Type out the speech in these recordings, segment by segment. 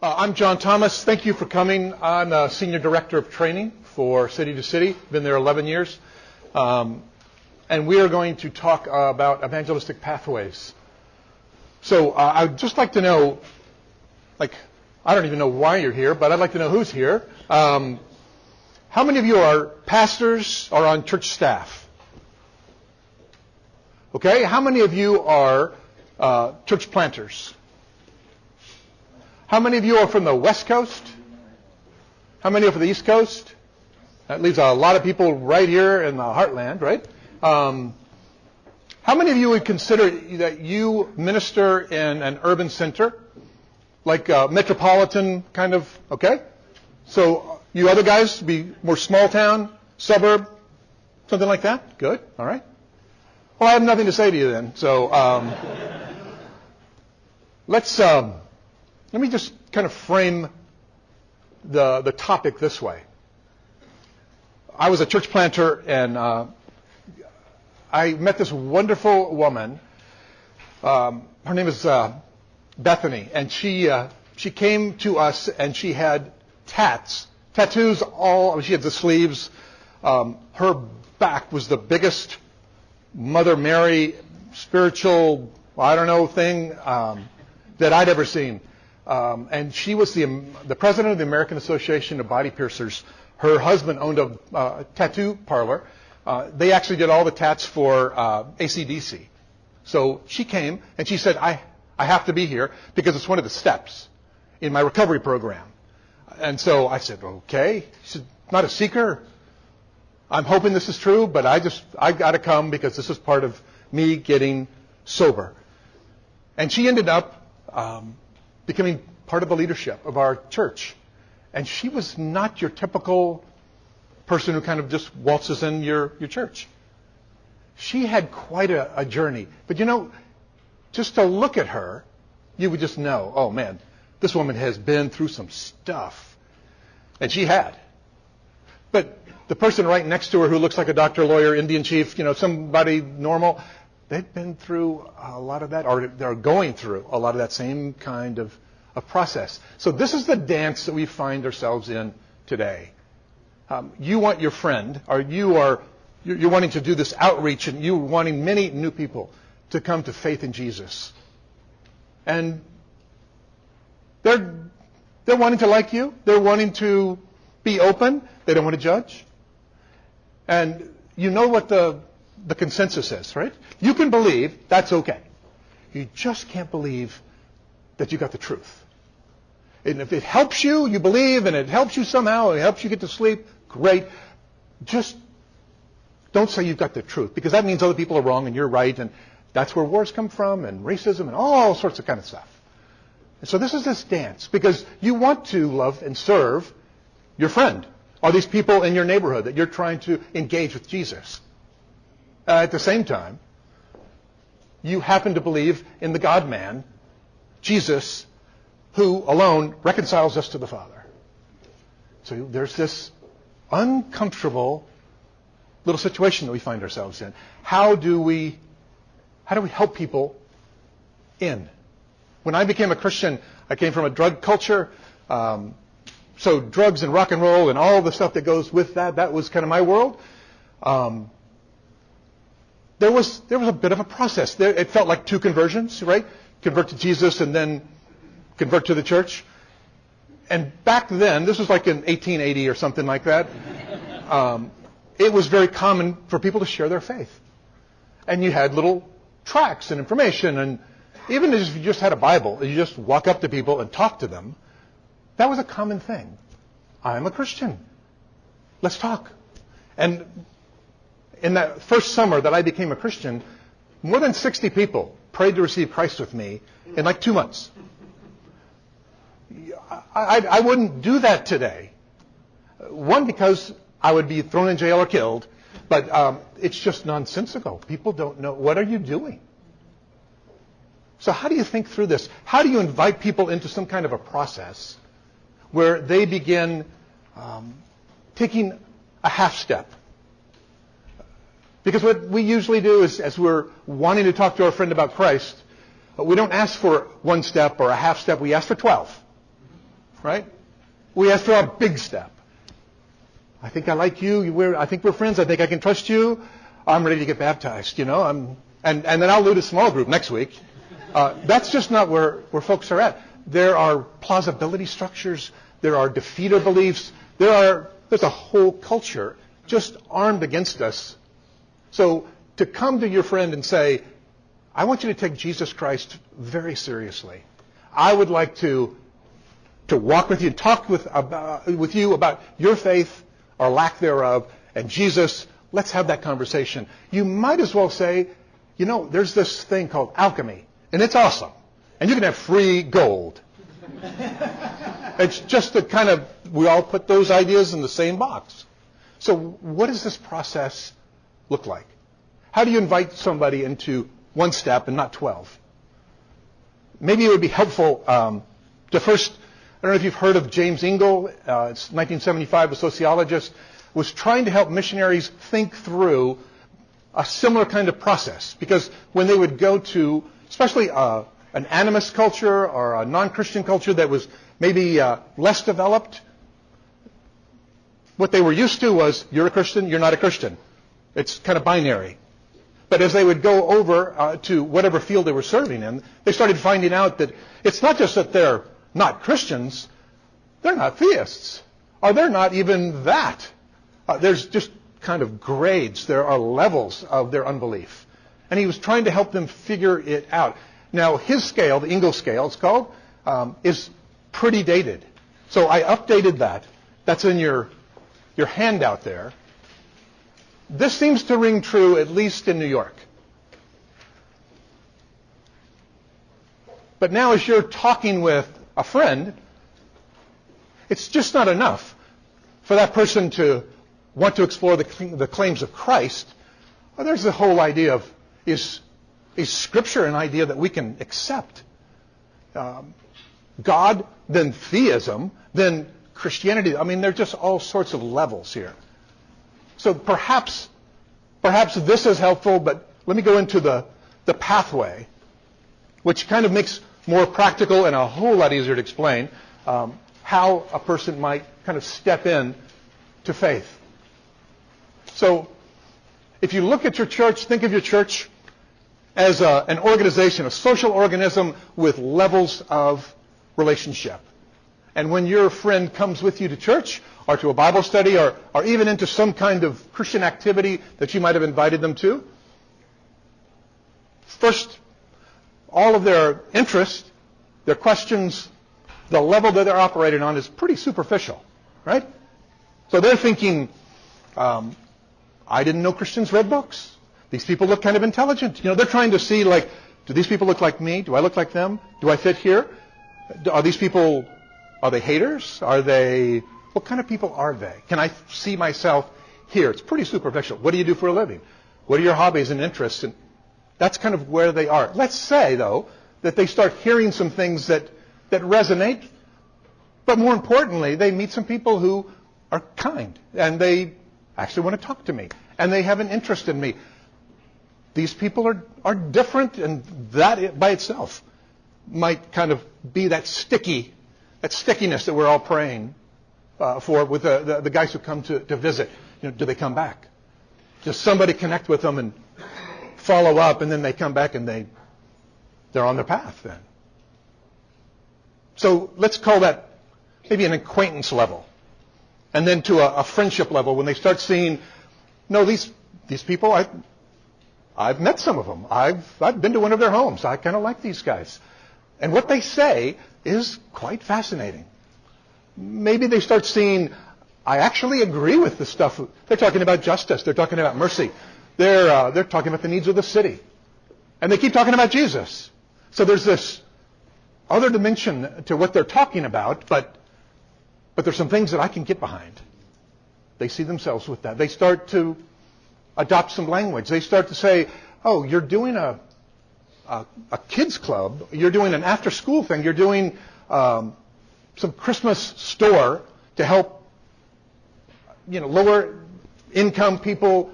I'm John Thomas. Thank you for coming. I'm the Senior Director of Training for City to City. Been there 11 years. And we are going to talk about evangelistic pathways. So I'd just like to know, I don't even know why you're here, but I'd like to know who's here. How many of you are pastors or on church staff? Okay. How many of you are church planters? How many of you are from the West Coast? How many are from the East Coast? That leaves a lot of people right here in the heartland, right? How many of you would consider that you minister in an urban center, like a metropolitan kind of, okay? So you other guys be more small town, suburb, something like that? Good, all right. Well, I have nothing to say to you then. So let me just kind of frame the topic this way. I was a church planter, and I met this wonderful woman. Her name is Bethany, and she came to us, and she had tattoos all. She had the sleeves. Her back was the biggest Mother Mary spiritual, thing that I'd ever seen. And she was the president of the American Association of Body Piercers. Her husband owned a tattoo parlor. They actually did all the tats for AC/DC. So she came and she said, I have to be here because it's one of the steps in my recovery program. And so I said, okay. She said, not a seeker. I'm hoping this is true, but I got to come because this is part of me getting sober. And she ended up becoming part of the leadership of our church. And she was not your typical person who kind of just waltzes in your church. She had quite a journey. But just to look at her, you would just know, oh man, this woman has been through some stuff. And she had. But the person right next to her who looks like a doctor, lawyer, Indian chief, somebody normal, they've been through a lot of that, or they're going through a lot of that same kind of process. So this is the dance that we find ourselves in today. You want your friend, or you're wanting to do this outreach, and you're wanting many new people to come to faith in Jesus. And they're wanting to like you. They're wanting to be open. They don't want to judge. And you know what the consensus is, right? You can believe, that's okay. You just can't believe that you got the truth. And if it helps you, you believe, and it helps you somehow, it helps you get to sleep, great. Just don't say you've got the truth, because that means other people are wrong and you're right, and that's where wars come from, and racism, and all sorts of kind of stuff. And so this is this dance, because you want to love and serve your friend, or these people in your neighborhood that you're trying to engage with Jesus. At the same time, you happen to believe in the God-man, Jesus, who alone reconciles us to the Father. So there's this uncomfortable little situation that we find ourselves in. How do we help people in? When I became a Christian, I came from a drug culture. So drugs and rock and roll and all the stuff that goes with that was kind of my world. There was a bit of a process. It felt like two conversions, right? Convert to Jesus and then convert to the church. And back then, this was like in 1880 or something like that, it was very common for people to share their faith. And you had little tracts and information, and even if you just had a Bible, you just walk up to people and talk to them, that was a common thing. I'm a Christian. Let's talk. And in that first summer that I became a Christian, more than 60 people prayed to receive Christ with me in like 2 months. I wouldn't do that today. One, because I would be thrown in jail or killed, but it's just nonsensical. People don't know. What are you doing? So how do you think through this? How do you invite people into some kind of a process where they begin taking a half step? Because what we usually do is, as we're wanting to talk to our friend about Christ, we don't ask for one step or a half step. We ask for 12. right? We ask for a big step. I think I like you. I think we're friends. I think I can trust you. I'm ready to get baptized, and then I'll lead a small group next week. That's just not where folks are at. There are plausibility structures. There are defeater beliefs. There's a whole culture just armed against us. So to come to your friend and say, I want you to take Jesus Christ very seriously. I would like to walk with you and talk with you about your faith or lack thereof, and Jesus, let's have that conversation. You might as well say, there's this thing called alchemy, and it's awesome. And you can have free gold. It's just we all put those ideas in the same box. So what does this process look like? How do you invite somebody into one step and not 12? Maybe it would be helpful to first, I don't know if you've heard of James Ingle, it's 1975, a sociologist, was trying to help missionaries think through a similar kind of process. Because when they would go to, especially an animist culture or a non-Christian culture that was maybe less developed, what they were used to was, you're a Christian, you're not a Christian. It's kind of binary. But as they would go over to whatever field they were serving in, they started finding out that it's not just that they're not Christians, they're not theists, or they're not even that. There's just kind of grades. There are levels of their unbelief. And he was trying to help them figure it out. Now, his scale, the Ingle scale, it's called, is pretty dated. So I updated that. That's in your handout there. This seems to ring true, at least in New York. But now as you're talking with a friend, it's just not enough for that person to want to explore the claims of Christ. Well, there's the whole idea of, is Scripture an idea that we can accept? God, then theism, then Christianity. I mean, there are just all sorts of levels here. So perhaps this is helpful, but let me go into the pathway, which kind of makes more practical and a whole lot easier to explain how a person might kind of step in to faith. So if you look at your church, think of your church as an organization, a social organism with levels of relationship. And when your friend comes with you to church or to a Bible study or even into some kind of Christian activity that you might have invited them to, first, all of their interest, their questions, the level that they're operating on is pretty superficial, right? So they're thinking, I didn't know Christians read books. These people look kind of intelligent. They're trying to see, do these people look like me? Do I look like them? Do I fit here? Are these people, are they haters? What kind of people are they? Can I see myself here? It's pretty superficial. What do you do for a living? What are your hobbies and interests? And that's kind of where they are. Let's say, though, that they start hearing some things that resonate, but more importantly, they meet some people who are kind, and they actually want to talk to me, and they have an interest in me. These people are different, and that by itself might kind of be that stickiness that we're all praying for with the guys who come to visit. Do they come back? Does somebody connect with them and follow up, and then they come back and they're on their path then? So let's call that maybe an acquaintance level. And then to a friendship level, when they start seeing, no, these people, I've met some of them. I've been to one of their homes. I kind of like these guys. And what they say is quite fascinating. Maybe they start seeing, I actually agree with the stuff. They're talking about justice. They're talking about mercy. They're talking about the needs of the city. And they keep talking about Jesus. So there's this other dimension to what they're talking about, but there's some things that I can get behind. They see themselves with that. They start to adopt some language. They start to say, oh, you're doing a kids club. You're doing an after-school thing. You're doing some Christmas store to help lower income people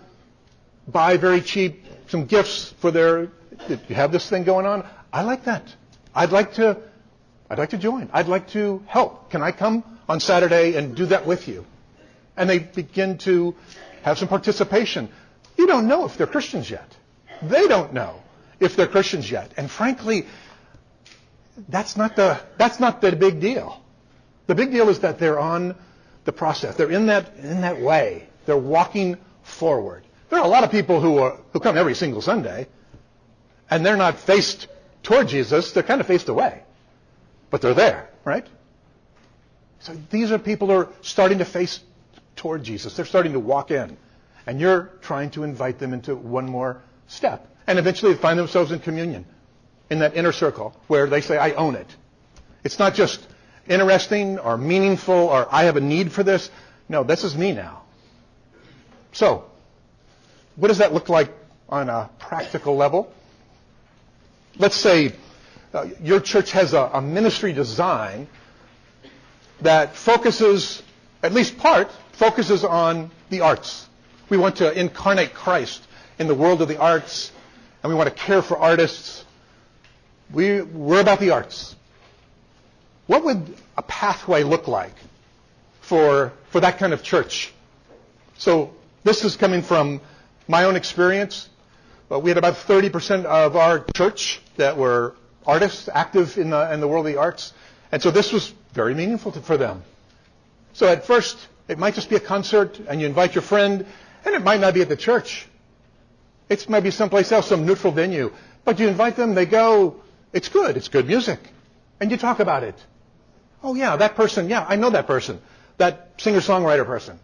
buy very cheap some gifts for you have this thing going on. I like that. I'd like to I'd like to join. I'd like to help. Can I come on Saturday and do that with you? And they begin to have some participation. You don't know if they're Christians yet. They don't know if they're Christians yet. And frankly, that's not the big deal. The big deal is that they're on the process. They're in that way. They're walking forward. There are a lot of people who come every single Sunday, and they're not faced toward Jesus. They're kind of faced away. But they're there, right? So these are people who are starting to face toward Jesus. They're starting to walk in. And you're trying to invite them into one more step. And eventually they find themselves in communion, in that inner circle, where they say, I own it. It's not just interesting or meaningful or I have a need for this. No, this is me now. So, what does that look like on a practical level? Let's say your church has a ministry design that focuses, at least focuses on the arts. We want to incarnate Christ in the world of the arts, and we want to care for artists. We're about the arts. What would a pathway look like for that kind of church? So this is coming from my own experience. We had about 30% of our church that were artists active in the world of the arts. And so this was very meaningful for them. So at first, it might just be a concert, and you invite your friend, and it might not be at the church. It might be someplace else, some neutral venue. But you invite them, they go, it's good music. And you talk about it. Oh yeah, that person, yeah, I know that person. That singer-songwriter person.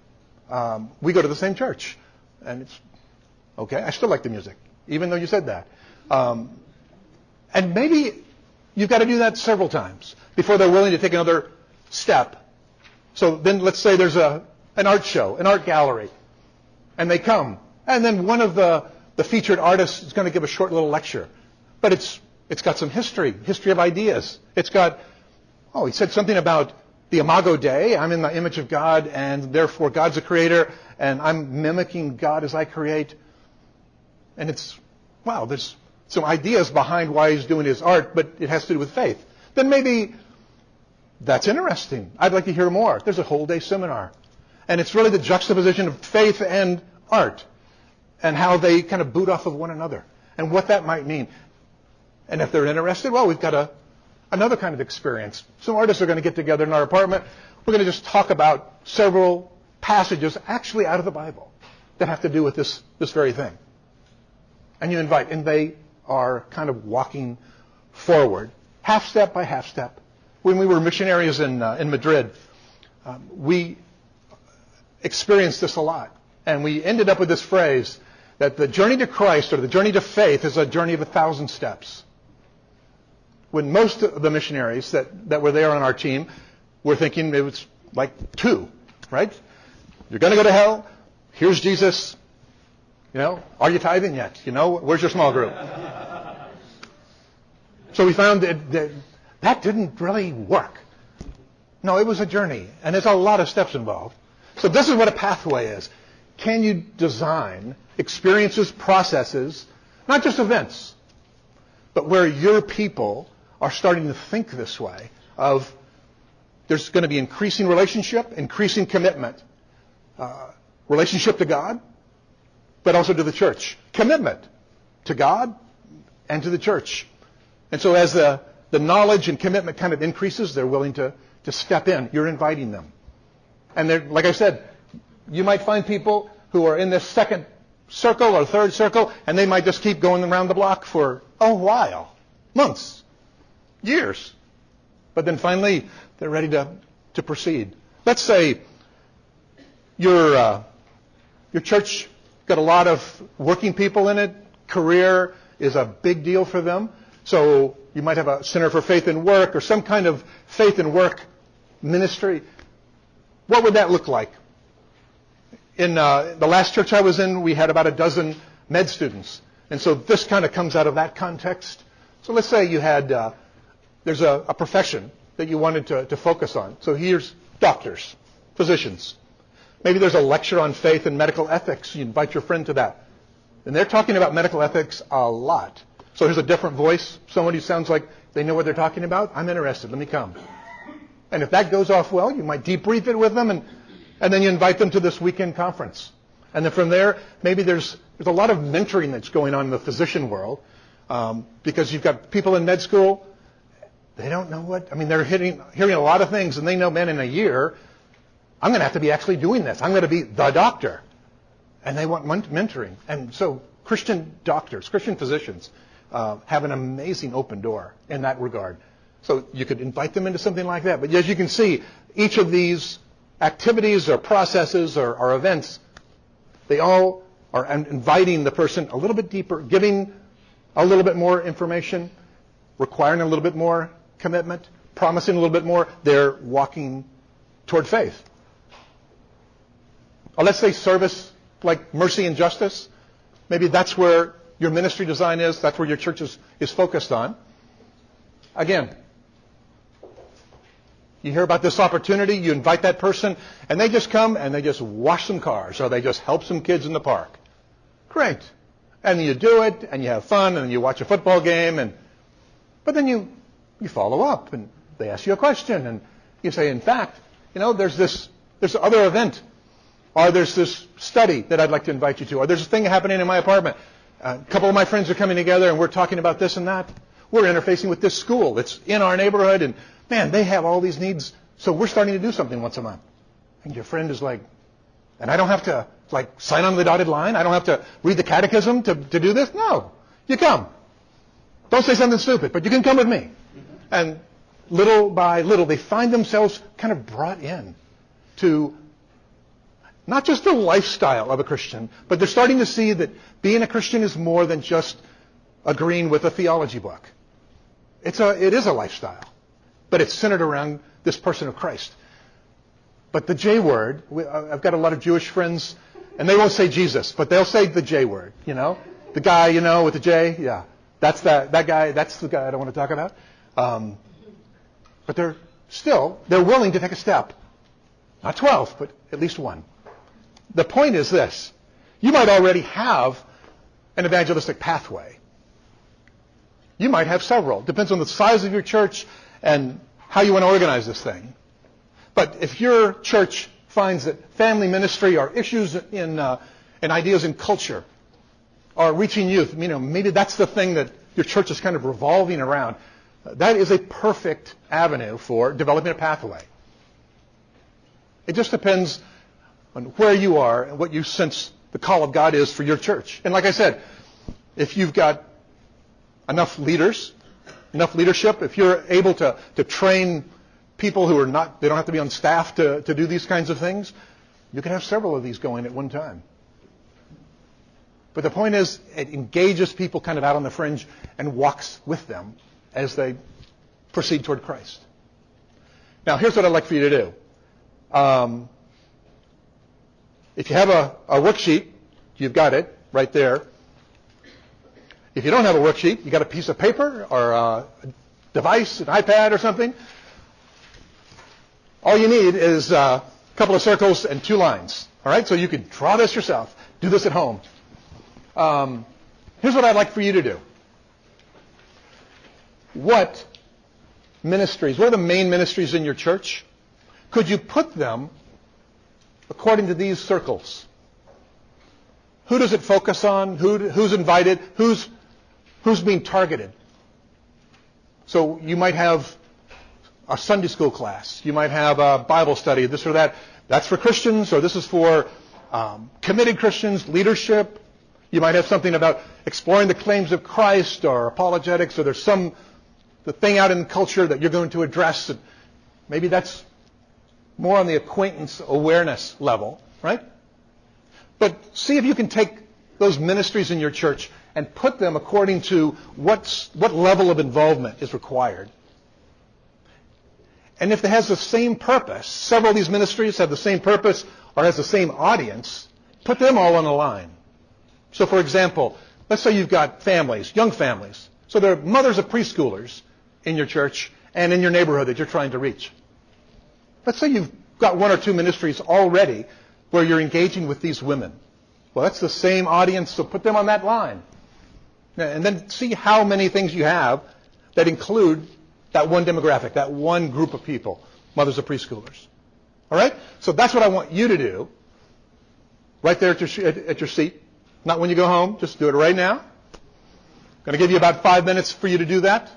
We go to the same church. And it's, okay, I still like the music, even though you said that. And maybe you've got to do that several times before they're willing to take another step. So then let's say there's an art show, an art gallery, and they come. And then one of the featured artists is going to give a short little lecture. But it's got some history of ideas. It's got, he said something about the Imago Dei. I'm in the image of God, and therefore God's a creator, and I'm mimicking God as I create. And there's some ideas behind why he's doing his art, but it has to do with faith. Then maybe that's interesting. I'd like to hear more. There's a whole day seminar. And it's really the juxtaposition of faith and art and how they kind of boot off of one another and what that might mean. And if they're interested, we've got another kind of experience. Some artists are going to get together in our apartment. We're going to just talk about several passages actually out of the Bible that have to do with this very thing. And you invite, and they are kind of walking forward, half step by half step. When we were missionaries in Madrid, we experienced this a lot. And we ended up with this phrase that the journey to Christ or the journey to faith is a journey of 1,000 steps. When most of the missionaries that were there on our team were thinking it was like 2, right? You're going to go to hell. Here's Jesus. Are you tithing yet? Where's your small group? So we found that didn't really work. No, it was a journey, and there's a lot of steps involved. So this is what a pathway is. Can you design experiences, processes, not just events, but where your people are starting to think this way of there's going to be increasing relationship, increasing commitment, relationship to God, but also to the church. Commitment to God and to the church. And so as the knowledge and commitment kind of increases, they're willing to step in. You're inviting them. And like I said, you might find people who are in this second circle or third circle, and they might just keep going around the block for a while, months, years. But then finally, they're ready to proceed. Let's say your church got a lot of working people in it. Career is a big deal for them. So you might have a Center for Faith and Work or some kind of faith and work ministry. What would that look like? In the last church I was in, we had about 12 med students. And so this kind of comes out of that context. So let's say you had, there's a profession that you wanted to focus on. So here's doctors, physicians. Maybe there's a lecture on faith and medical ethics. You invite your friend to that. And they're talking about medical ethics a lot. So here's a different voice, someone who sounds like they know what they're talking about. I'm interested. Let me come. And if that goes off well, you might debrief it with them, and then you invite them to this weekend conference. And then from there, maybe there's a lot of mentoring that's going on in the physician world, because you've got people in med school, they don't know they're hearing a lot of things, and they know, man, in a year, I'm going to have to be actually doing this. I'm going to be the doctor. And they want mentoring. And so Christian doctors, Christian physicians, have an amazing open door in that regard. So you could invite them into something like that. But as you can see, each of these activities or processes or events, they all are inviting the person a little bit deeper, giving a little bit more information, requiring a little bit more commitment, promising a little bit more. They're walking toward faith. Or let's say service like mercy and justice. Maybe that's where your ministry design is. That's where your church is focused on. Again, you hear about this opportunity, you invite that person, and they just come and they just wash some cars, or they just help some kids in the park. Great. And you do it, and you have fun, and you watch a football game, but then you follow up, and they ask you a question, and you say, in fact, there's this other event, or there's this study that I'd like to invite you to, or there's a thing happening in my apartment. A couple of my friends are coming together, and we're talking about this and that. We're interfacing with this school that's in our neighborhood, and man, they have all these needs, so we're starting to do something once a month. And your friend is like, and I don't have to sign on the dotted line? I don't have to read the catechism to do this? No. You come. Don't say something stupid, but you can come with me. And little by little, they find themselves kind of brought in to not just the lifestyle of a Christian, but they're starting to see that being a Christian is more than just agreeing with a theology book. It is a lifestyle, but it's centered around this person of Christ. But the J word, I've got a lot of Jewish friends, and they won't say Jesus, but they'll say the J word, The guy, with the J, yeah. That's that guy, that's the guy I don't want to talk about. But they're willing to take a step. Not 12, but at least one. The point is this. You might already have an evangelistic pathway. You might have several. Depends on the size of your church and how you want to organize this thing. But if your church finds that family ministry or issues in ideas in culture or reaching youth, maybe that's the thing that your church is kind of revolving around, that is a perfect avenue for developing a pathway. It just depends on where you are and what you sense the call of God is for your church. And like I said, if you've got enough leadership, if you're able to train people who they don't have to be on staff to do these kinds of things, you can have several of these going at one time. But the point is, it engages people kind of out on the fringe and walks with them as they proceed toward Christ. Now, here's what I'd like for you to do. If you have a worksheet, you've got it right there. If you don't have a worksheet, you got a piece of paper or a device, an iPad or something. All you need is a couple of circles and 2 lines. All right? So you can draw this yourself. Do this at home. Here's what I'd like for you to do. What are the main ministries in your church? Could you put them according to these circles? Who does it focus on? Who's invited? Who's being targeted? So you might have a Sunday school class. You might have a Bible study, this or that. That's for Christians, or this is for committed Christians, leadership. You might have something about exploring the claims of Christ or apologetics, or there's the thing out in culture that you're going to address. And maybe that's more on the acquaintance awareness level, right? But see if you can take those ministries in your church and put them according to what level of involvement is required. And if it has the same purpose, several of these ministries have the same purpose or has the same audience, put them all on a line. So for example, let's say you've got families, young families. So there are mothers of preschoolers in your church and in your neighborhood that you're trying to reach. Let's say you've got 1 or 2 ministries already where you're engaging with these women. Well, that's the same audience, so put them on that line. And then see how many things you have that include that one demographic, that one group of people, mothers of preschoolers. All right? So that's what I want you to do right there at your seat. Not when you go home. Just do it right now. I'm going to give you about 5 minutes for you to do that.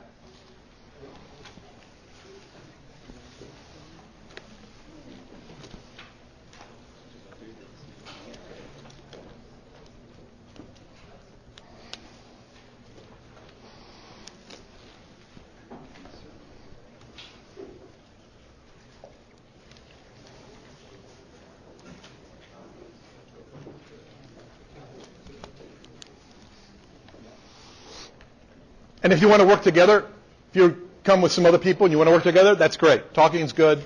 And if you want to work together, if you come with some other people and you want to work together, that's great. Talking is good.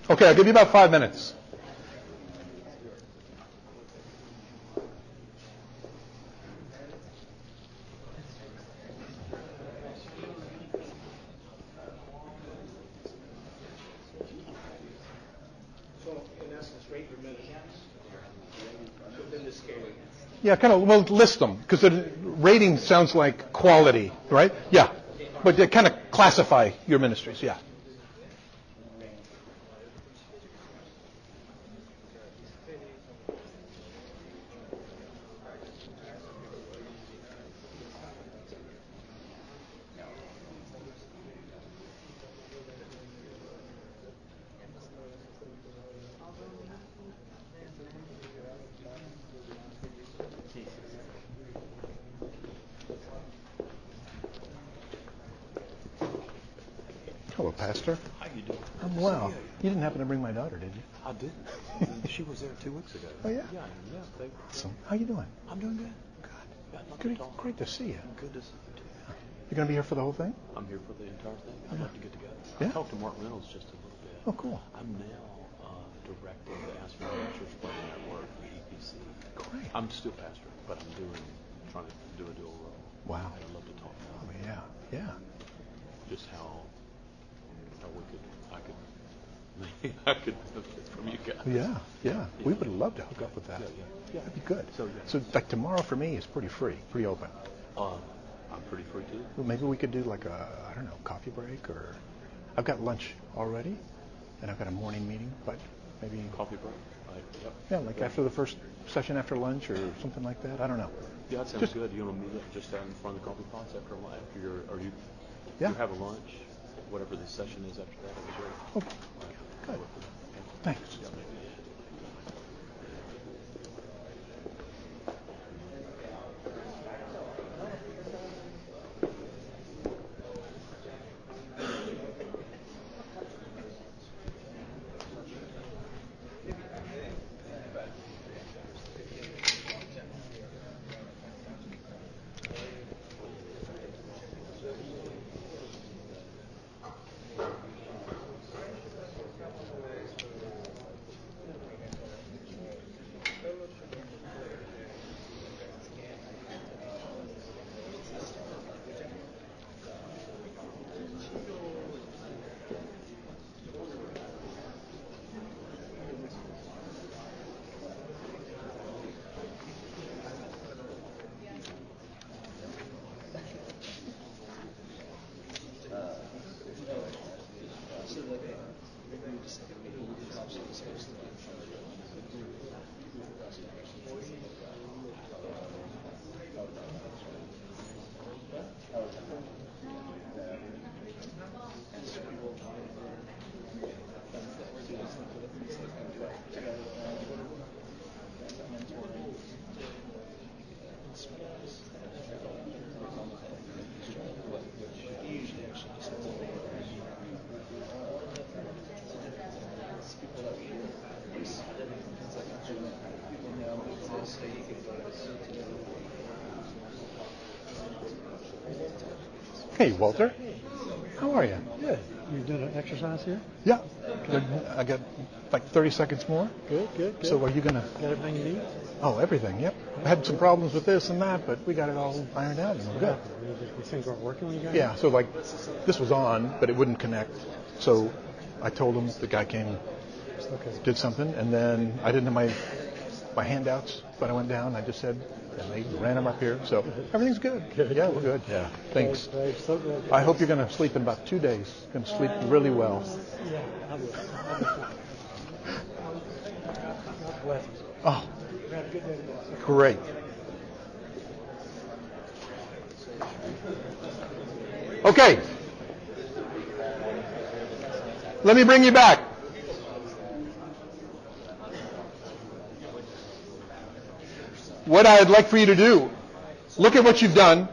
Okay, I'll give you about 5 minutes. So, in essence, rate your ministries within the scale. Yeah, kind of, well, list them, because the rating sounds like quality, right? Yeah, but they kind of classify your ministries, yeah. Hello, Pastor. How you doing? I'm well. You didn't happen to bring my daughter, did you? I didn't. She was there 2 weeks ago. Oh, yeah? Yeah. Awesome. How you doing? I'm doing good. Good. Yeah, nothing Great, at all. great to see you. Good to see you too. You going to be here for the whole thing? I'm here for the entire thing. I'd love to get together. Yeah? I talked to Mark Reynolds just a little bit. Oh, cool. I'm now directing the Aspen Church Planning Network, the EPC. Great. I'm still pastoring, but I'm trying to do a dual role. Wow. I'd love to talk Oh, about yeah. just how I could benefit from you guys. Yeah. We would love to hook up with that. Yeah. That'd be good. So like tomorrow for me is pretty free, pretty open. I'm pretty free too. Well, maybe we could do like a, I don't know, coffee break, or I've got lunch already, and I've got a morning meeting, but maybe Coffee break? like after the first session after lunch or something like that. I don't know. Yeah, that sounds good. You want to meet up just out in front of the coffee pots after lunch? Yeah. You have a lunch, whatever the session is after that, that'd be great. Okay. Good. Thanks. Hey, Walter. How are you? Good. You're doing an exercise here? Yeah. Good. I got like 30 seconds more. Good. So are you going to... Got everything you need? Oh, everything, yep. I had some problems with this and that, but we got it all ironed out. And we're good. These things weren't working when you got Yeah, so like this was on, but it wouldn't connect. So I told him, the guy came, did something, and then I didn't have my handouts, but I went down. I just said, and they ran them up here. So everything's good. Yeah, we're good. Yeah, thanks. So good. I hope you're going to sleep in about 2 days. Going to sleep really well. Yeah, I will. God bless you. Oh, Have a good day. great. Okay. Let me bring you back. What I'd like for you to do, look at what you've done.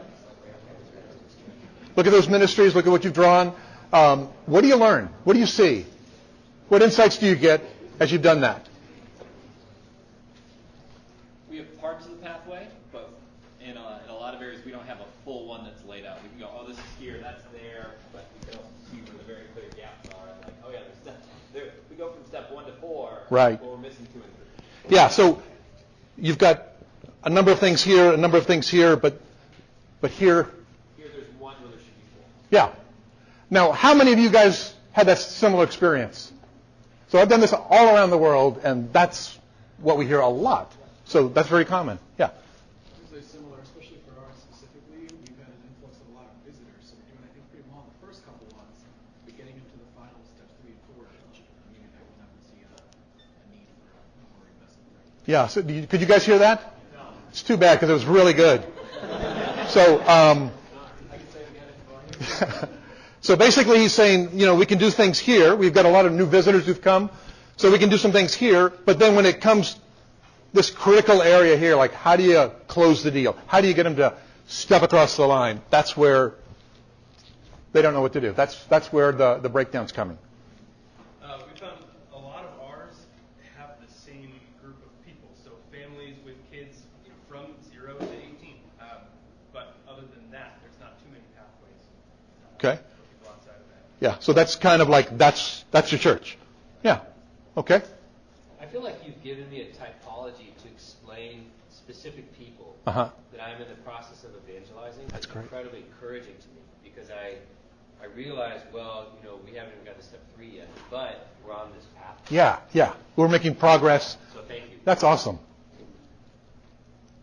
Look at those ministries. Look at what you've drawn. What do you learn? What do you see? What insights do you get as you've done that? We have parts of the pathway, but in a lot of areas we don't have a full one that's laid out. We can go, oh, this is here, that's there, but we can also see where the very clear gaps are. And like, oh yeah, there's steps. There, we go from step 1 to 4. Right. But we're missing 2 and 3. Yeah. So you've got a number of things here, a number of things here, but here. Here there's one where there should be 4. Yeah. Now, how many of you guys had that similar experience? So I've done this all around the world, and that's what we hear a lot. So that's very common. Yeah. It's very similar, especially for ours specifically. We've had an influx of a lot of visitors, so we're doing, I think, pretty well in the first couple ones. But getting into the final steps 3 and 4, I will never see a need for more investment. Yeah. So could you guys hear that? No. It's too bad because it was really good. So, so basically he's saying, we can do things here. We've got a lot of new visitors who've come, so we can do some things here. But then when it comes this critical area here, like how do you close the deal? How do you get them to step across the line? That's where they don't know what to do. That's where the breakdown's coming. We found a lot of ours have the same group of people. So families with kids from 0 to 18. But other than that, there's not too many pathways. Okay. For people outside of that. Yeah. So that's kind of like that's your church. Yeah. Okay. I feel like you've given me a typology to explain specific people Uh-huh. that I'm in the process of evangelizing. That's great. Incredibly encouraging to me because I realize, we haven't even got to step 3 yet, but we're on this path. Yeah. We're making progress. So thank you. That's awesome.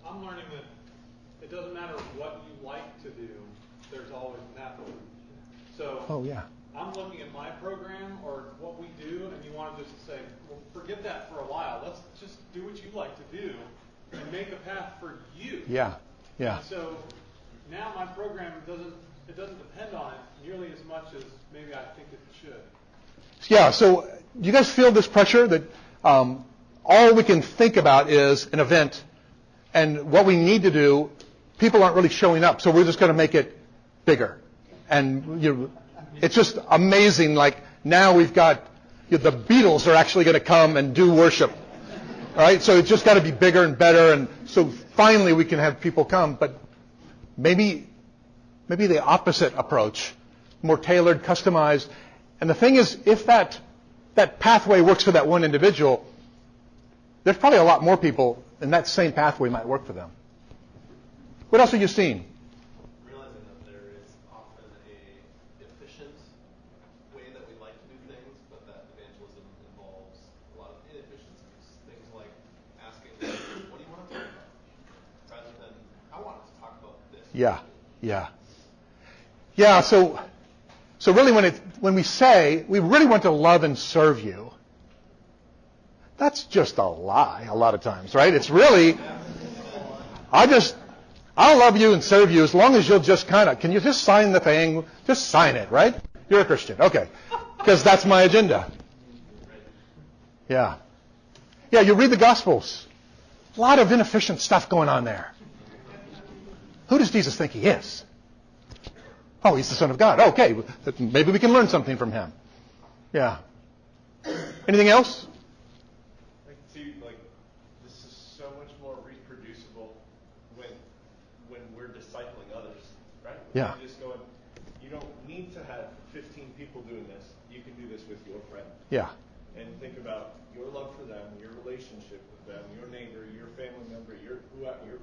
I'm learning that it doesn't matter what you like to do, there's always a pathway. So Oh, yeah. I'm looking at my program or what we do, and you want to just say, well, forget that for a while. Let's just do what you like to do and make a path for you. Yeah. And so now my program doesn't depend on it nearly as much as maybe I think it should. Yeah, so do you guys feel this pressure that all we can think about is an event, and what we need to do, people aren't really showing up, so we're just going to make it bigger. And it's just amazing, like now we've got, the Beatles are actually going to come and do worship. All right, so it's just got to be bigger and better, and so finally we can have people come, but maybe the opposite approach, more tailored, customized. And the thing is, if that pathway works for that one individual, there's probably a lot more people, and that same pathway might work for them. What else have you seen? Realizing that there is often a efficient way that we like to do things, but that evangelism involves a lot of inefficiencies. Things like asking, what do you want to talk about? Rather than, I want to talk about this. Yeah. So really when we say we really want to love and serve you, that's just a lie a lot of times, right? It's really, I'll love you and serve you as long as you'll just can you just sign the thing? Just sign it, right? You're a Christian. Okay. Because that's my agenda. Yeah, you read the Gospels. A lot of inefficient stuff going on there. Who does Jesus think he is? Oh, he's the Son of God. Okay, maybe we can learn something from him. Yeah. Anything else? I can see, this is so much more reproducible when we're discipling others, right? Yeah. You're just going, you don't need to have 15 people doing this. You can do this with your friend. Yeah. And think about your love for them, your relationship with them, your neighbor, your family member, your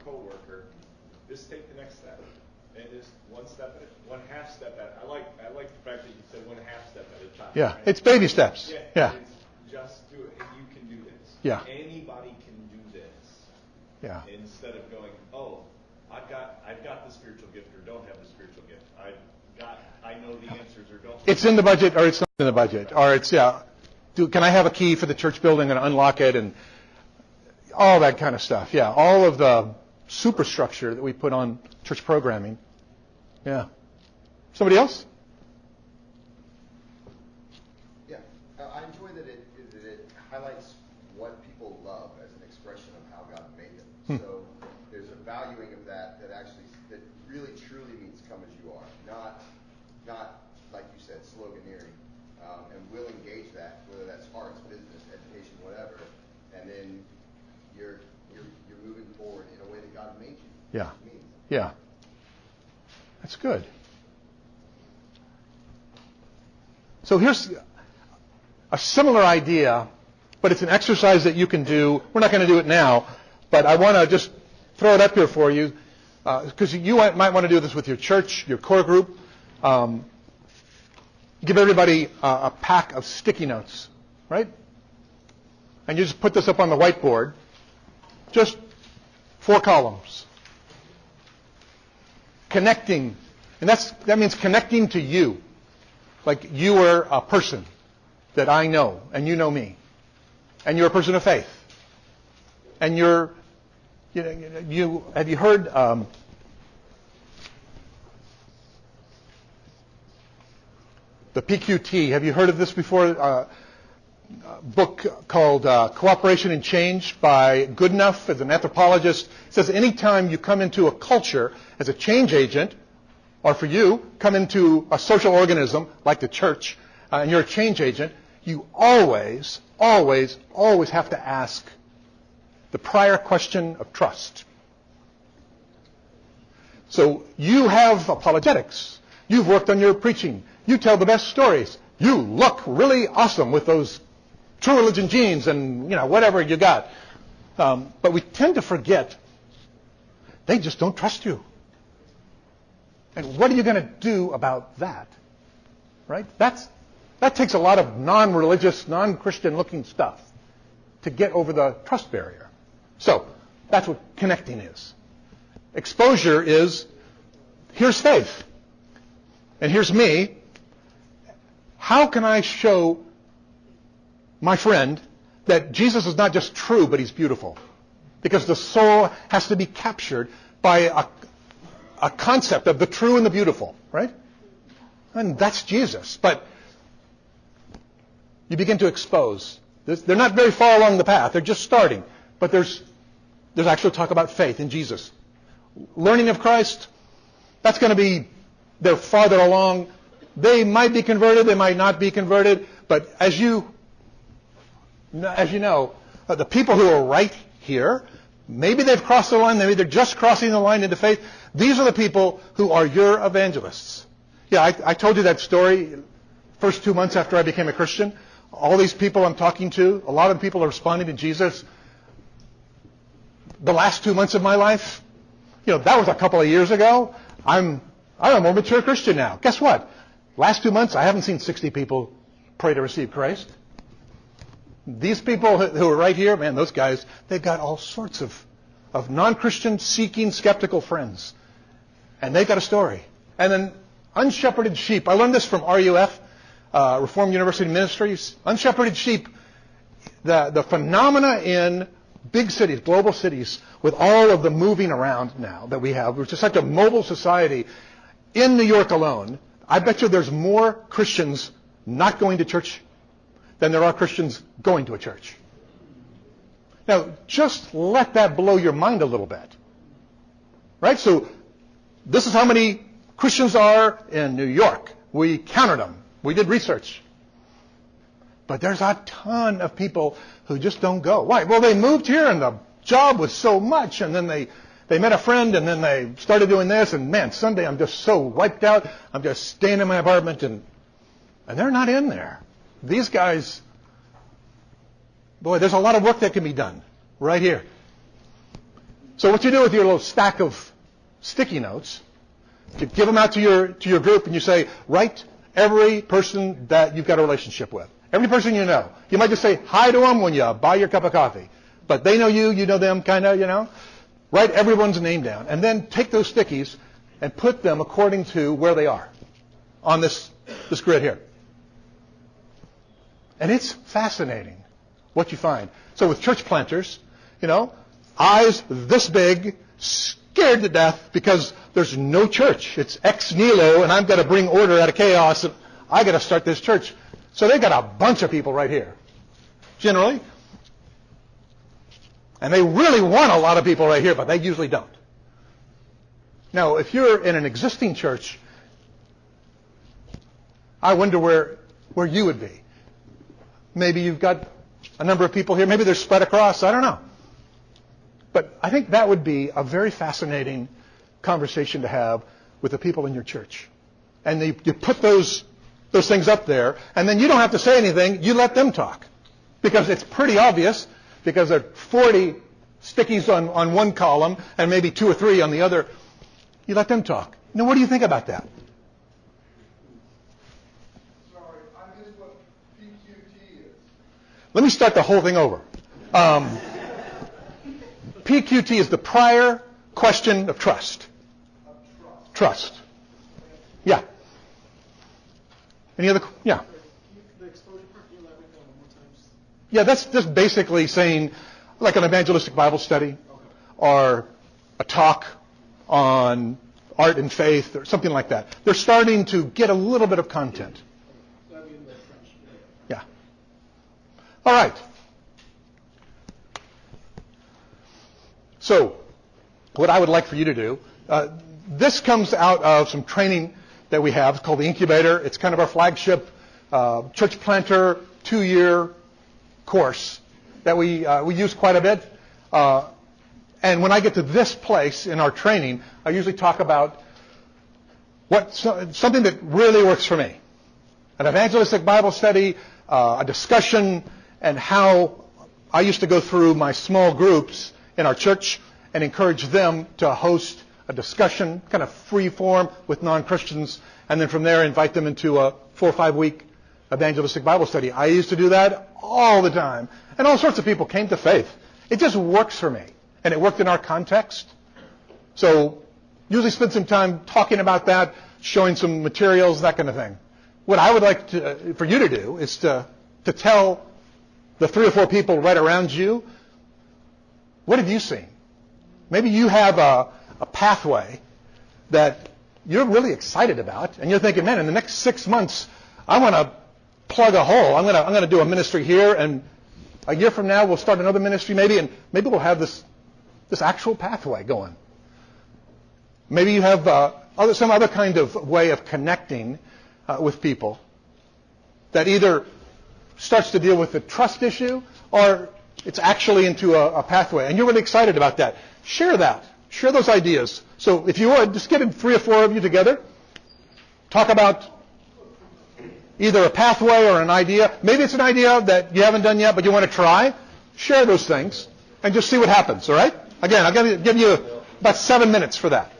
coworker. Just take the next step. And just one half step at it. I like the fact that you said 1/2 step at a time. Yeah, right? it's baby steps. Yeah. It's just do it, and you can do this. Yeah. Anybody can do this. Yeah. Instead of going, oh, I've got the spiritual gift or don't have the spiritual gift. I know the answers or don't. It's in the budget or it's not in the budget. Or it's, can I have a key for the church building and unlock it and all that kind of stuff. Yeah, all of the superstructure that we put on church programming. Yeah. Somebody else? Yeah. I enjoy that it highlights what people love as an expression of how God made them. So there's a valuing of that that really truly means come as you are, not like you said, sloganeering. And we'll engage that, whether that's arts, business, education, whatever, and then you're moving forward in a way that God made you. Yeah. Yeah. That's good. So here's a similar idea, but it's an exercise that you can do. We're not going to do it now, but I want to just throw it up here for you, because you might want to do this with your church, your core group. Give everybody a pack of sticky notes, right? And you just put this up on the whiteboard. Just 4 columns. Connecting. And that means connecting to you. Like you are a person that I know, and you know me. And you're a person of faith. And have you heard the PQT? Have you heard of this before? A book called Cooperation and Change by Goodenough, as an anthropologist. It says anytime you come into a culture as a change agent, or for you, come into a social organism like the church, and you're a change agent, you always, always, always have to ask the prior question of trust. So you have apologetics. You've worked on your preaching. You tell the best stories. You look really awesome with those True Religion jeans and, whatever you got. But we tend to forget they just don't trust you. And what are you going to do about that? Right? That takes a lot of non-religious, non-Christian looking stuff to get over the trust barrier. So that's what connecting is. Exposure is, here's faith. And here's me. How can I show my friend that Jesus is not just true, but he's beautiful? Because the soul has to be captured by a concept of the true and the beautiful, right? And that's Jesus. But you begin to expose. They're not very far along the path. They're just starting. But there's actual talk about faith in Jesus. Learning of Christ, that's going to be, they're farther along. They might be converted, they might not be converted. But as you know, the people who are right here, maybe they've crossed the line, maybe they're just crossing the line into faith. These are the people who are your evangelists. Yeah, I told you that story first 2 months after I became a Christian. All these people I'm talking to, a lot of people are responding to Jesus. The last 2 months of my life, that was a couple of years ago. I'm a more mature Christian now. Guess what? Last 2 months, I haven't seen 60 people pray to receive Christ. These people who are right here, man, those guys, they've got all sorts of non-Christian, seeking, skeptical friends. And they've got a story. And then unshepherded sheep. I learned this from RUF, Reformed University Ministries. Unshepherded sheep, the phenomena in big cities, global cities, with all of the moving around now that we have, which is such a mobile society. In New York alone, I bet you there's more Christians not going to church than there are Christians going to a church. Now, just let that blow your mind a little bit. Right? So, this is how many Christians are in New York. We counted them. We did research. But there's a ton of people who just don't go. Why? Well, they moved here and the job was so much, and then they met a friend, and then they started doing this, and man, Sunday I'm just so wiped out. I'm just staying in my apartment, and they're not in there. These guys, boy, there's a lot of work that can be done right here. So what you do with your little stack of sticky notes, you give them out to your group, and you say, write every person that you've got a relationship with. Every person you know. You might just say hi to them when you buy your cup of coffee. But they know you, you know them, kind of, Write everyone's name down, and then take those stickies and put them according to where they are on this grid here. And it's fascinating what you find. So with church planters, eyes this big, scared to death because there's no church. It's ex nihilo, and I've got to bring order out of chaos, and I got to start this church. So they've got a bunch of people right here, generally. And they really want a lot of people right here, but they usually don't. Now, if you're in an existing church, I wonder where you would be. Maybe you've got a number of people here. Maybe they're spread across. I don't know. But I think that would be a very fascinating conversation to have with the people in your church. And you put those things up there, and then you don't have to say anything. You let them talk. Because it's pretty obvious, because there are 40 stickies on one column and maybe 2 or 3 on the other. You let them talk. Now, what do you think about that? Sorry, I missed what PQT is. Let me start the whole thing over. PQT is the prior question of trust. Trust. Yeah. Any other? Yeah. The exposure part, can you elaborate that one more time? Yeah, that's just basically saying, like an evangelistic Bible study, or a talk on art and faith, or something like that. They're starting to get a little bit of content. Yeah. All right. So, what I would like for you to do, this comes out of some training that we have called the Incubator. It's kind of our flagship church planter 2-year course that we use quite a bit. And when I get to this place in our training, I usually talk about something that really works for me. An evangelistic Bible study, a discussion, and how I used to go through my small groups in our church and encourage them to host a discussion, kind of free form with non-Christians, and then from there invite them into a 4 or 5 week evangelistic Bible study. I used to do that all the time. And all sorts of people came to faith. It just works for me. And it worked in our context. So usually spend some time talking about that, showing some materials, that kind of thing. What I would like for you to do is to tell the 3 or 4 people right around you, what have you seen? Maybe you have a pathway that you're really excited about, and you're thinking, man, in the next 6 months, I want to plug a hole. I'm going to do a ministry here, and a year from now we'll start another ministry maybe, and maybe we'll have this actual pathway going. Maybe you have some other kind of way of connecting with people that either starts to deal with the trust issue, or it's actually into a pathway, and you're really excited about that. Share that. Share those ideas. So if you would, just get 3 or 4 of you together. Talk about either a pathway or an idea. Maybe it's an idea that you haven't done yet, but you want to try. Share those things and just see what happens, all right? Again, I'll give you about 7 minutes for that.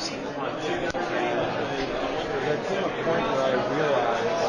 There came a point where I realized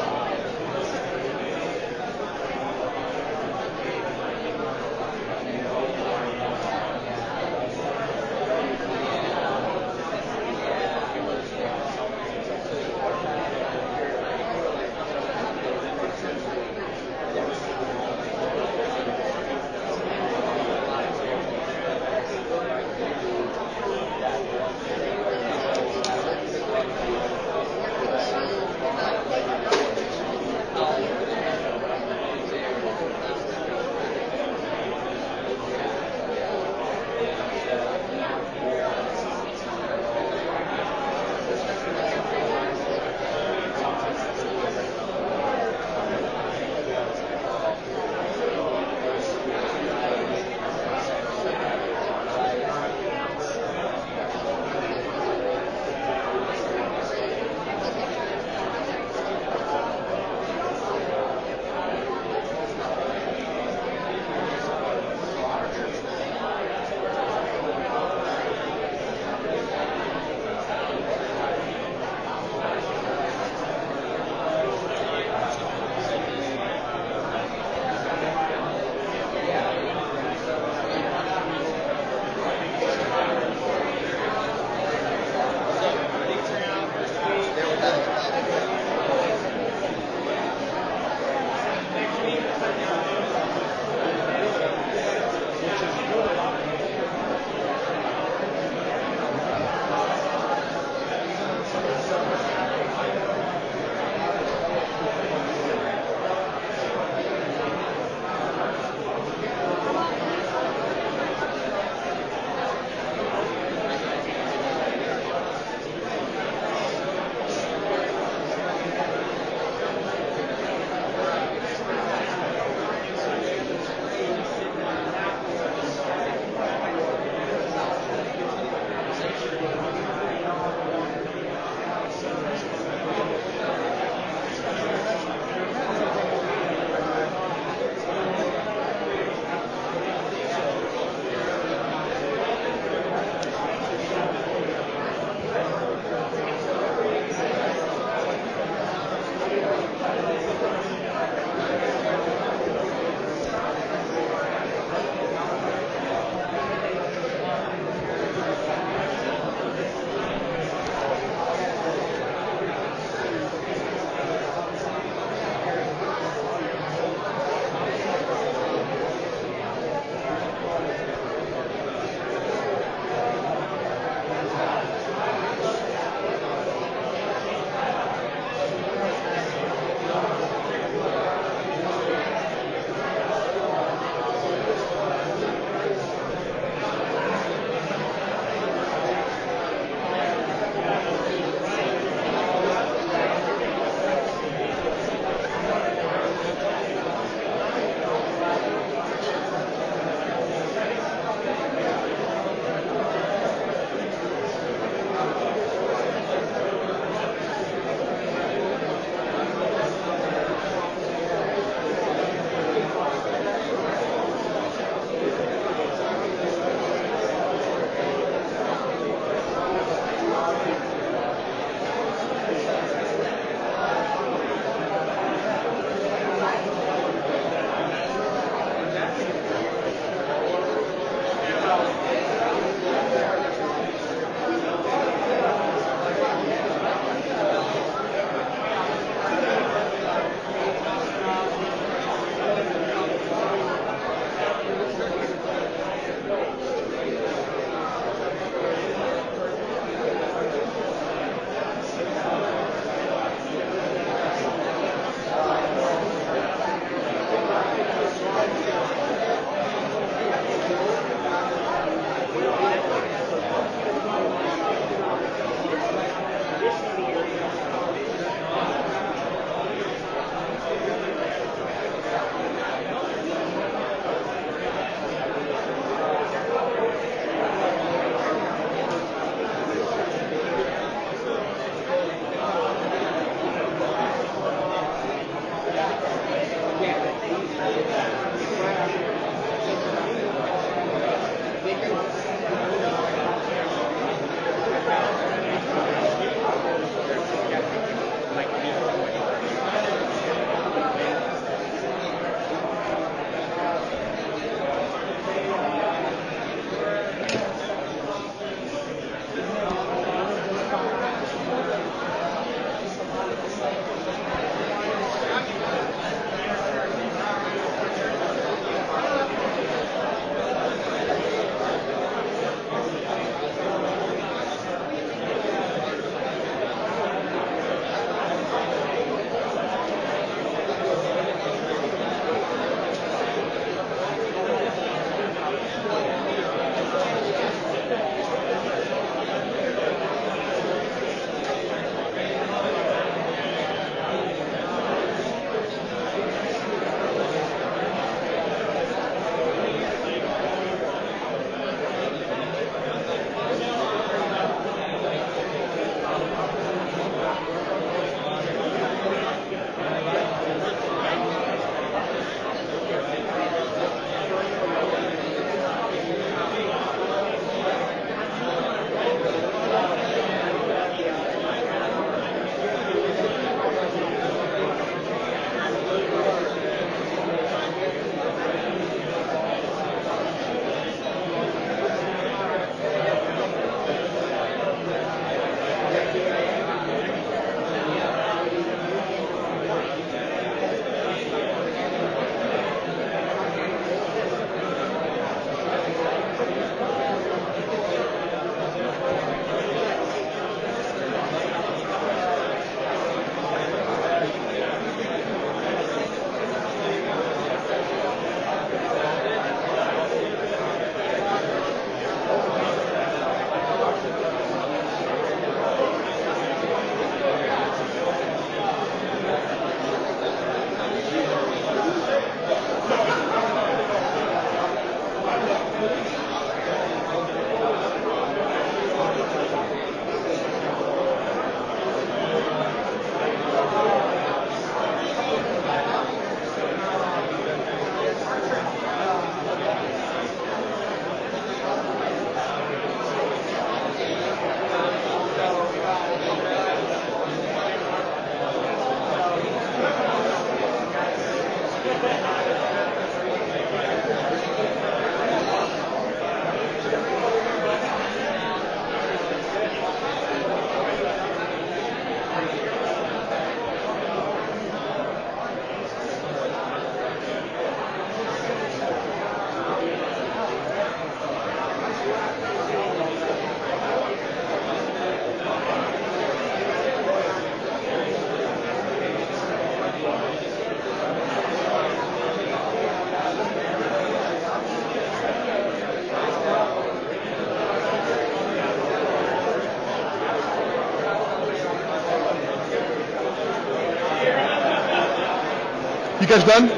You guys done?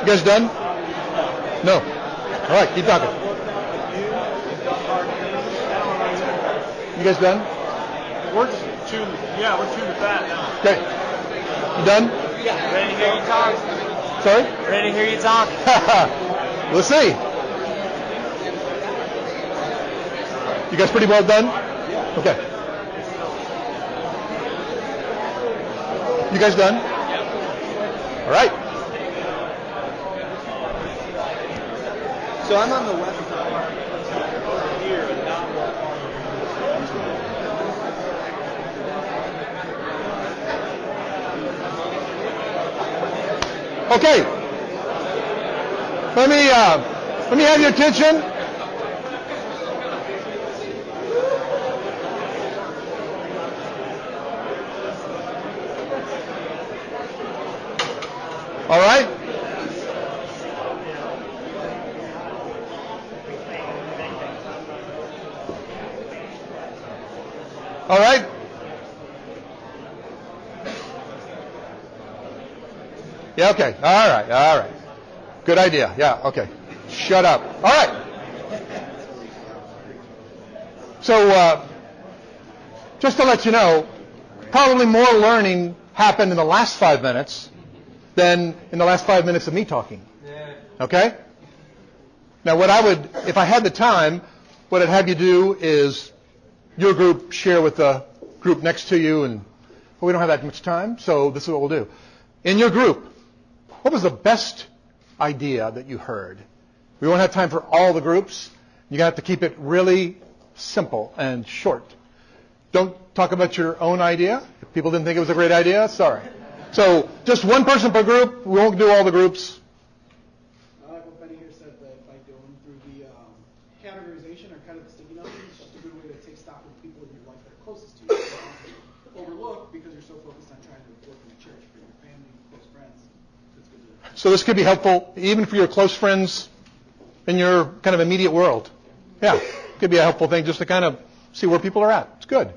You guys done? No. All right, keep talking. You guys done? We're chewing the fat now. Okay. You done? Ready to hear you talk? Sorry? Ready to hear you talk? We'll see. You guys pretty well done? Okay. You guys done? All right. So I'm on the west side here and not what Okay. Let me have your attention. All right. All right. Yeah, okay. All right. Good idea. Yeah, okay. Shut up. All right. So, just to let you know, probably more learning happened in the last 5 minutes than in the last 5 minutes of me talking. Okay? Now, what I would, if I had the time, what I'd have you do is your group share with the group next to you, and well, we don't have that much time, so this is what we'll do. In your group, what was the best idea that you heard? We won't have time for all the groups. You're going to have to keep it really simple and short. Don't talk about your own idea. If people didn't think it was a great idea, sorry. So just one person per group. We won't do all the groups. I like what Benny here said, that by going through the categorization or kind of the sticky notes, it's just a good way to take stock of people in your life that are closest to you. Overlook because you're so focused on trying to work in the church for your family, close friends. It's good to So this could be helpful even for your close friends in your kind of immediate world. Yeah, it could be a helpful thing just to kind of see where people are at. It's good. In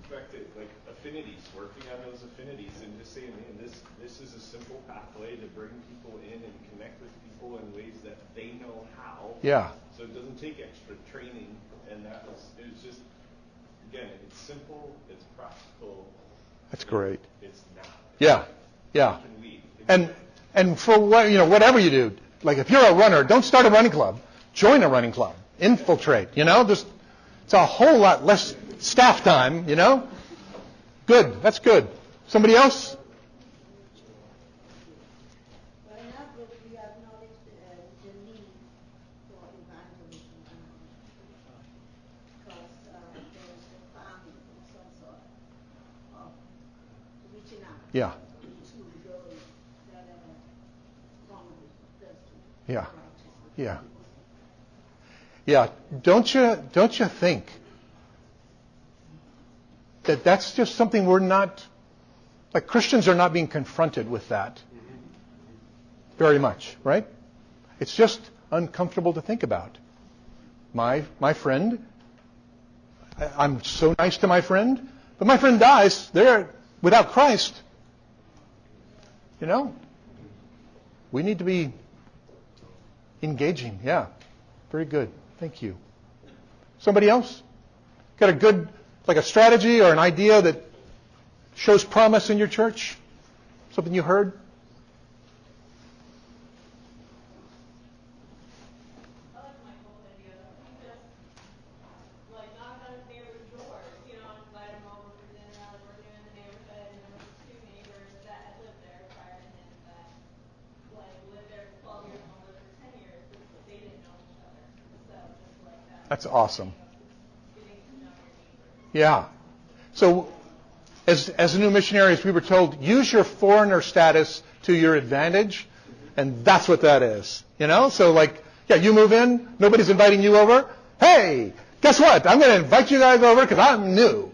fact, like affinities, working on those affinities and just saying, man, this is a simple pathway to bring people in and connect with people in ways that they know how. Yeah. So it doesn't take extra training, and it was just, again, it's simple, it's practical. That's great. It's not. Yeah. And for what, whatever you do, like if you're a runner, don't start a running club. Join a running club. Infiltrate. It's a whole lot less staff time. Good. That's good. Somebody else? Well, in our group, we acknowledge the need for evangelism because there is the family of some sort of reaching out Yeah. to those that are vulnerable, thirsty, Yeah. righteous. Yeah. Yeah. Don't you think that that's just something we're not, like Christians are not being confronted with that very much, right? It's just uncomfortable to think about. My friend, I'm so nice to my friend, but my friend dies. They're without Christ. We need to be engaging. Yeah. Very good. Thank you. Somebody else? Got a good, like a strategy or an idea that shows promise in your church? Something you heard? I like Michael's idea. You just, knock on his neighbor's doors, invite him over for dinner. We're doing the neighborhood, and there was 2 neighbors that had lived there prior to him that, lived there for 12 years and lived for 10 years, but they didn't know each other. So just like that. That's awesome. Getting to know your neighbors. Yeah. So as new missionaries, we were told, use your foreigner status to your advantage. And that's what that is. So you move in, nobody's inviting you over. Hey, guess what? I'm going to invite you guys over because I'm new.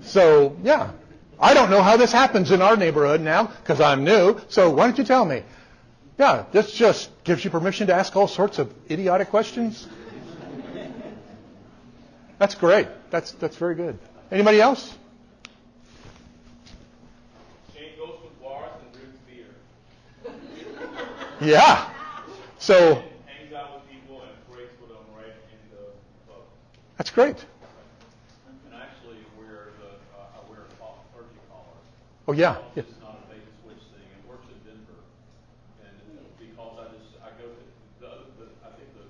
So, yeah. I don't know how this happens in our neighborhood now because I'm new. So why don't you tell me? Yeah, this just gives you permission to ask all sorts of idiotic questions. That's great. That's very good. Anybody else? Yeah. So Hangs out with people and prays for them right in the pub. that's great. And I actually wear I wear a clergy collar. Oh, yeah. It's not a bait and switch thing. It works in Denver, and because I go to I think the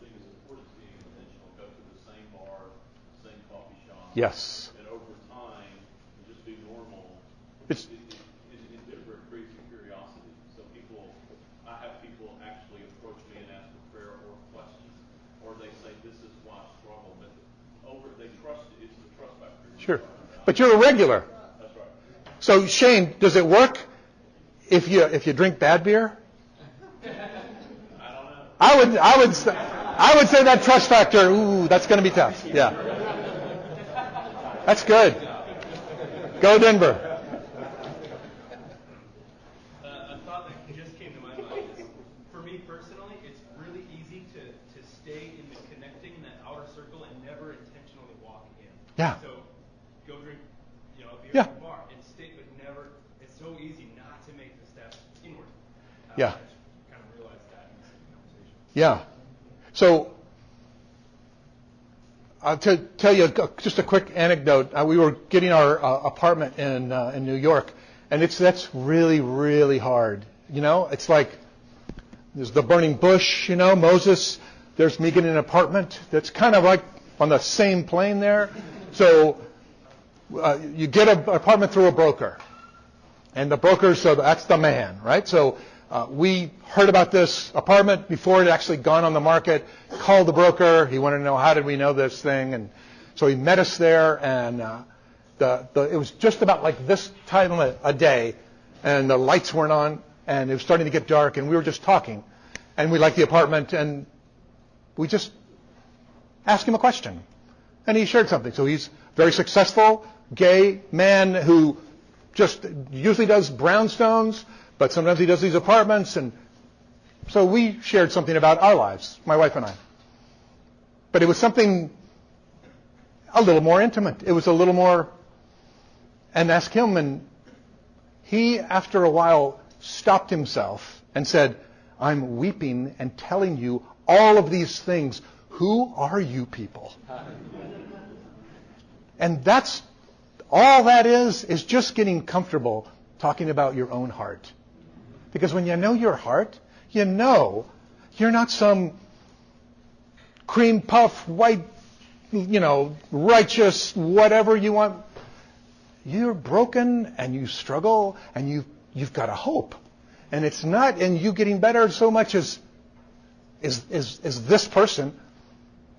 thing is important is being intentional. Go to the same bar, same coffee shop. Yes. And over time, just be normal. It's In Denver, it creates a curiosity. So I have people actually approach me and ask for prayer or questions, or they say, "This is why I struggle." But they trust you. It's the trust factor. sure. But you're a regular. That's right. So Shane, does it work if you drink bad beer? I don't know. I would say that trust factor. Ooh, that's going to be tough. Yeah. That's good. Go Denver. A thought that just came to my mind is, for me personally, it's really easy to stay in the connecting in that outer circle and never intentionally walk in. Yeah. So go drink, a beer Yeah. at the bar and stay, but never. It's so easy not to make the step inward. Yeah. I just kind of realized that in this conversation. Yeah. So I'll tell you just a quick anecdote. We were getting our apartment in New York, and that's really, really hard. It's like there's the burning bush, Moses. There's me getting an apartment. That's kind of like on the same plane there. So you get an apartment through a broker, and the broker, so that's the man, right? So we heard about this apartment before it had actually gone on the market, called the broker. He wanted to know, how did we know this thing? And so he met us there, and it was just about like this time a day, and the lights weren't on, and it was starting to get dark, and we were just talking. And we liked the apartment, and we just asked him a question. And he shared something. So he's very successful, gay man who just usually does brownstones, but sometimes he does these apartments. And so we shared something about our lives, my wife and I. But it was something a little more intimate. It was a little more, and asked him, and he, after a while, stopped himself and said, "I'm weeping and telling you all of these things. Who are you people?" And that's all that is just getting comfortable talking about your own heart. Because when you know your heart, you know you're not some cream puff, white, righteous, whatever you want. You're broken and you struggle and you've got a hope. And it's not in you getting better so much as this person.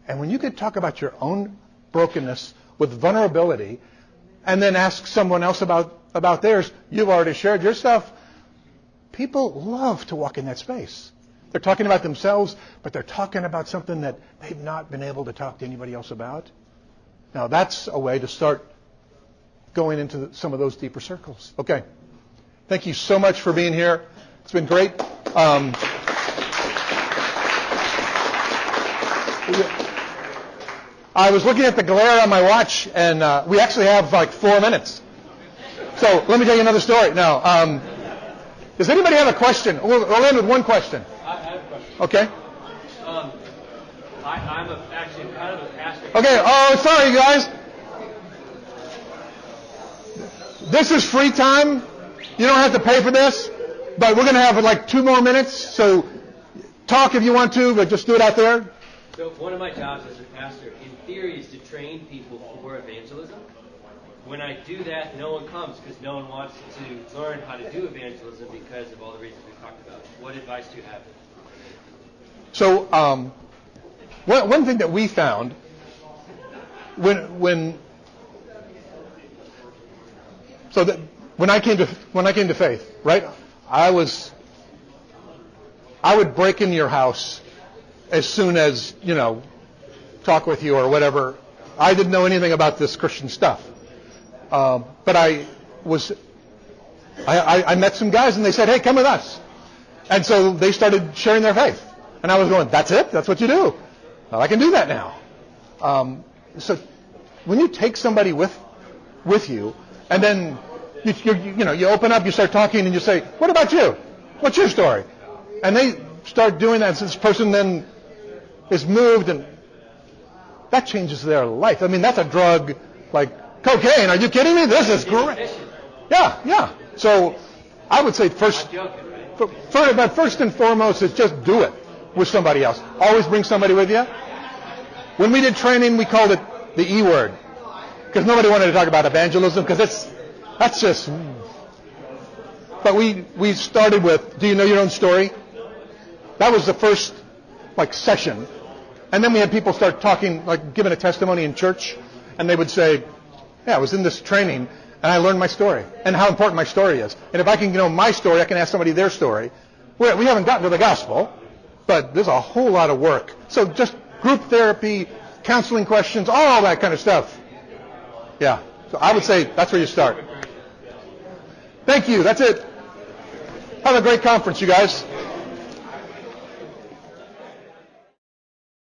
And when you could talk about your own brokenness with vulnerability and then ask someone else about theirs, you've already shared your stuff. People love to walk in that space. They're talking about themselves, but they're talking about something that they've not been able to talk to anybody else about. Now, that's a way to start going into some of those deeper circles. Okay. Thank you so much for being here. It's been great. I was looking at the glare on my watch, and we actually have like 4 minutes. So let me tell you another story. Now, does anybody have a question? We'll end with one question. I have a question. Okay. I'm actually kind of a pastor. Okay. Oh, sorry, guys. This is free time. You don't have to pay for this, but we're going to have like 2 more minutes. So talk if you want to, but just do it out there. So one of my jobs as a pastor, in theory, is to train people for evangelism. When I do that, no one comes because no one wants to learn how to do evangelism because of all the reasons we talked about. What advice do you have? So one thing that we found when I came to faith, right? I would break into your house as soon as, talk with you or whatever. I didn't know anything about this Christian stuff. But I met some guys and they said, "Hey, come with us." And so they started sharing their faith. And I was going, "That's it? That's what you do? Well, I can do that now." So when you take somebody with you, and then you open up, you start talking, and you say, "What about you? What's your story?" And they start doing that, and so this person then is moved, and that changes their life. I mean, that's a drug like cocaine. Are you kidding me? This is great. Yeah. So I would say first and foremost is just do it with somebody else. Always bring somebody with you. When we did training, we called it the E word, because nobody wanted to talk about evangelism, because that's just. But we started with, do you know your own story? That was the first session. And then we had people start talking, giving a testimony in church, and they would say, yeah, I was in this training, and I learned my story, and how important my story is. And if I can know my story, I can ask somebody their story. We haven't gotten to the gospel, but there's a whole lot of work. So just group therapy, counseling questions, all that kind of stuff. Yeah. So I would say that's where you start. Thank you. That's it. Have a great conference, you guys.